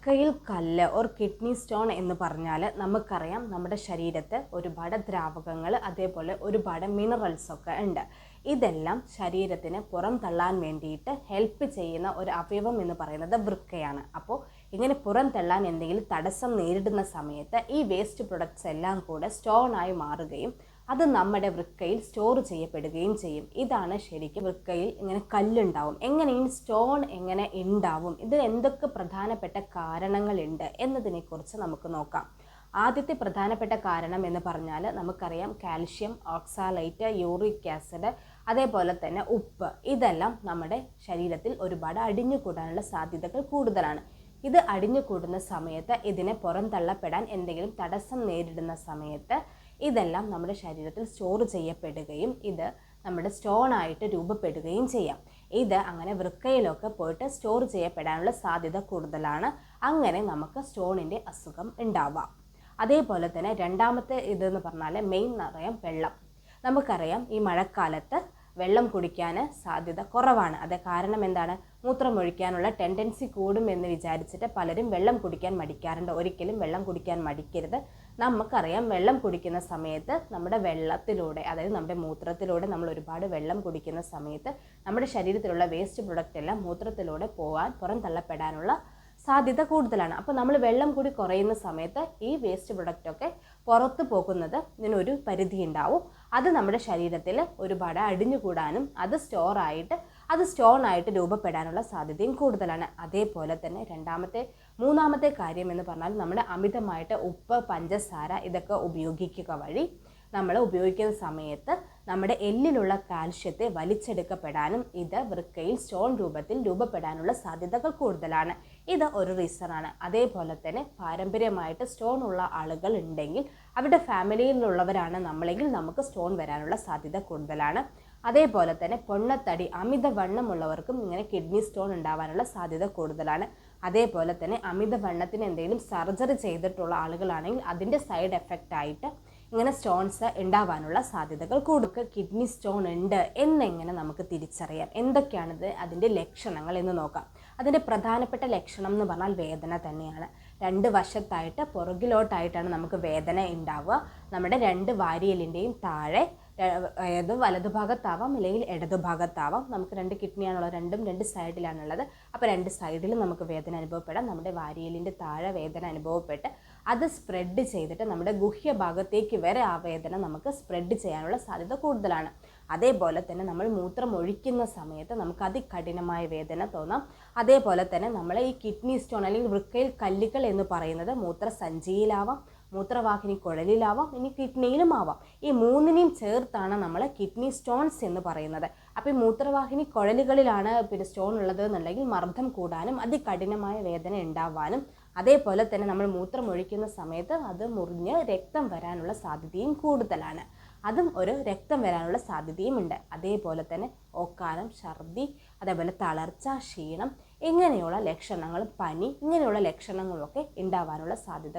വൃക്കയിൽ കല്ല് or kidney stone എന്ന് പറഞ്ഞാൽ നമുക്കറിയാം നമ്മുടെ ശരീരത്ത് ഒരുപാട് ദ്രാവകങ്ങൾ അതേപോലെ ഒരുപാട് മിനറൽസ് ഒക്കെ ഉണ്ട്. ഇതെല്ലാം ശരീരത്തിന് പുറം തള്ളാൻ വേണ്ടിയിട്ട് ഹെൽപ്പ് ചെയ്യുന്ന ഒരു അവയവം എന്ന് പറയുന്നത് വൃക്കയാണ്. അപ്പോൾ ഇങ്ങനെ പുറം തള്ളാൻ എന്തെങ്കിലും തടസ്സം നേരിടുന്ന സമയത്ത് ഈ വേസ്റ്റ് പ്രൊഡക്ട്സ് എല്ലാം കൂടെ സ്റ്റോണായി മാറുകയും അത് നമ്മുടെ വൃക്കയിൽ സ്റ്റോർ ചെയ്യപ്പെടുകയും ചെയ്യും. ഇതാണ് ശരിക്കും വൃക്കയിൽ ഇങ്ങനെ കല്ലുണ്ടാവും. എങ്ങനെ ഈ സ്റ്റോൺ എങ്ങനെ ഉണ്ടാവും, ഇത് എന്തൊക്കെ പ്രധാനപ്പെട്ട കാരണങ്ങളുണ്ട് എന്നതിനെക്കുറിച്ച് നമുക്ക് നോക്കാം. ആദ്യത്തെ പ്രധാനപ്പെട്ട കാരണം എന്ന് പറഞ്ഞാൽ നമുക്കറിയാം കാൽഷ്യം, ഓക്സാലൈറ്റ്, യൂറിക് ആസിഡ്, അതേപോലെ തന്നെ ഉപ്പ്, ഇതെല്ലാം നമ്മുടെ ശരീരത്തിൽ ഒരുപാട് അടിഞ്ഞുകൂടാനുള്ള സാധ്യതകൾ കൂടുതലാണ്. ഇത് അടിഞ്ഞുകൂടുന്ന സമയത്ത് ഇതിനെ പുറന്തള്ളപ്പെടാൻ എന്തെങ്കിലും തടസ്സം നേരിടുന്ന സമയത്ത് ഇതെല്ലാം നമ്മുടെ ശരീരത്തിൽ സ്റ്റോർ ചെയ്യപ്പെടുകയും ഇത് നമ്മുടെ സ്റ്റോണായിട്ട് രൂപപ്പെടുകയും ചെയ്യാം. ഇത് അങ്ങനെ വൃക്കയിലൊക്കെ പോയിട്ട് സ്റ്റോർ ചെയ്യപ്പെടാനുള്ള സാധ്യത കൂടുതലാണ്. അങ്ങനെ നമുക്ക് സ്റ്റോണിൻ്റെ അസുഖം ഉണ്ടാവാം. അതേപോലെ തന്നെ രണ്ടാമത്തെ ഇതെന്ന് പറഞ്ഞാൽ മെയിൻ അറിയാം വെള്ളം. നമുക്കറിയാം ഈ മഴക്കാലത്ത് വെള്ളം കുടിക്കാൻ സാധ്യത കുറവാണ്. അത് കാരണം എന്താണ്? മൂത്രമൊഴിക്കാനുള്ള ടെൻഡൻസി കൂടും എന്ന് വിചാരിച്ചിട്ട് പലരും വെള്ളം കുടിക്കാൻ മടിക്കാറുണ്ട്. ഒരിക്കലും വെള്ളം കുടിക്കാൻ മടിക്കരുത്. നമുക്കറിയാം വെള്ളം കുടിക്കുന്ന സമയത്ത് നമ്മുടെ വെള്ളത്തിലൂടെ, അതായത് നമ്മുടെ മൂത്രത്തിലൂടെ നമ്മൾ ഒരുപാട് വെള്ളം കുടിക്കുന്ന സമയത്ത് നമ്മുടെ ശരീരത്തിലുള്ള വേസ്റ്റ് പ്രൊഡക്റ്റ് എല്ലാം മൂത്രത്തിലൂടെ പുറം തള്ളപ്പെടാനുള്ള സാധ്യത കൂടുതലാണ്. അപ്പോൾ നമ്മൾ വെള്ളം കൂടി കുറയുന്ന സമയത്ത് ഈ വേസ്റ്റ് പ്രൊഡക്റ്റൊക്കെ പുറത്ത് പോകുന്നത് ഇതിനൊരു പരിധി ഉണ്ടാവും. അത് നമ്മുടെ ശരീരത്തിൽ ഒരുപാട് അടിഞ്ഞുകൂടാനും അത് സ്റ്റോണായിട്ട് രൂപപ്പെടാനുള്ള സാധ്യതയും കൂടുതലാണ്. അതേപോലെ തന്നെ മൂന്നാമത്തെ കാര്യം എന്ന് പറഞ്ഞാൽ നമ്മൾ അമിതമായിട്ട് ഉപ്പ്, പഞ്ചസാര ഇതൊക്കെ ഉപയോഗിക്കുക വഴി നമ്മൾ ഉപയോഗിക്കുന്ന സമയത്ത് നമ്മുടെ എല്ലിലുള്ള കാൽഷ്യത്തെ വലിച്ചെടുക്കപ്പെടാനും ഇത് വൃക്കയിൽ സ്റ്റോൺ രൂപപ്പെടാനുള്ള സാധ്യതകൾ കൂടുതലാണ്. ഇത് ഒരു റീസണാണ്. അതേപോലെ തന്നെ പാരമ്പര്യമായിട്ട് സ്റ്റോൺ ഉള്ള ആളുകൾ ഉണ്ടെങ്കിൽ അവരുടെ ഫാമിലിയിലുള്ളവരാണ് നമ്മളെങ്കിൽ നമുക്ക് സ്റ്റോൺ വരാനുള്ള സാധ്യത കൂടുതലാണ്. അതേപോലെ തന്നെ പൊണ്ണത്തടി, അമിതവണ്ണമുള്ളവർക്കും ഇങ്ങനെ കിഡ്നി സ്റ്റോൺ ഉണ്ടാവാനുള്ള സാധ്യത കൂടുതലാണ്. അതേപോലെ തന്നെ അമിതവണ്ണത്തിന് എന്തെങ്കിലും സർജറി ചെയ്തിട്ടുള്ള ആളുകളാണെങ്കിൽ അതിൻ്റെ സൈഡ് എഫക്റ്റ് ആയിട്ട് ഇങ്ങനെ സ്റ്റോൺസ് ഉണ്ടാവാനുള്ള സാധ്യതകൾ കൂടുതൽ. കിഡ്നി സ്റ്റോൺ ഉണ്ട് എന്നെങ്ങനെ നമുക്ക് തിരിച്ചറിയാം, എന്തൊക്കെയാണിത് അതിൻ്റെ ലക്ഷണങ്ങൾ എന്ന് നോക്കാം. അതിൻ്റെ പ്രധാനപ്പെട്ട ലക്ഷണം എന്ന് പറഞ്ഞാൽ വേദന തന്നെയാണ്. രണ്ട് വശത്തായിട്ട് പുറകിലോട്ടായിട്ടാണ് നമുക്ക് വേദന ഉണ്ടാവുക. നമ്മുടെ രണ്ട് വാരിയലിൻ്റെയും താഴെ, ഏത് വലതുഭാഗത്താവാം അല്ലെങ്കിൽ ഇടതുഭാഗത്താവാം. നമുക്ക് രണ്ട് കിഡ്നിയാണുള്ളത്, രണ്ട് സൈഡിലാണുള്ളത്. അപ്പോൾ രണ്ട് സൈഡിലും നമുക്ക് വേദന അനുഭവപ്പെടാം. നമ്മുടെ വാരിയലിൻ്റെ താഴെ വേദന അനുഭവപ്പെട്ട് അത് സ്പ്രെഡ് ചെയ്തിട്ട് നമ്മുടെ ഗുഹ്യഭാഗത്തേക്ക് വരെ ആ വേദന നമുക്ക് സ്പ്രെഡ് ചെയ്യാനുള്ള സാധ്യത കൂടുതലാണ്. അതേപോലെ തന്നെ നമ്മൾ മൂത്രം ഒഴിക്കുന്ന സമയത്ത് നമുക്ക് അതികഠിനമായ വേദന തോന്നാം. അതേപോലെ തന്നെ നമ്മൾ ഈ കിഡ്നി സ്റ്റോൺ അല്ലെങ്കിൽ വൃക്കയിൽ കല്ലുകൾ എന്ന് പറയുന്നത് മൂത്രസഞ്ചിയിലാവാം, മൂത്രവാഹിനി കുഴലിലാവാം, ഇനി കിഡ്നിയിലും ആവാം. ഈ മൂന്നിനെയും ചേർത്താണ് നമ്മൾ കിഡ്നി സ്റ്റോൺസ് എന്ന് പറയുന്നത്. അപ്പോൾ ഈ മൂത്രവാഹിനി കുഴലുകളിലാണ് സ്റ്റോൺ ഉള്ളത് എന്നുണ്ടെങ്കിൽ മർദ്ദം കൂടാനും അതികഠിനമായ വേദന ഉണ്ടാവാനും അതേപോലെ തന്നെ നമ്മൾ മൂത്രം ഒഴിക്കുന്ന സമയത്ത് അത് മുറിഞ്ഞ് രക്തം വരാനുള്ള സാധ്യതയും കൂടുതലാണ്. അതും ഒരു രക്തം വരാനുള്ള സാധ്യതയും ഉണ്ട്. അതേപോലെ തന്നെ ഓക്കാനം, ഛർദി, അതേപോലെ തളർച്ച, ക്ഷീണം, ഇങ്ങനെയുള്ള ലക്ഷണങ്ങളും പനി, ഇങ്ങനെയുള്ള ലക്ഷണങ്ങളൊക്കെ ഉണ്ടാവാനുള്ള സാധ്യത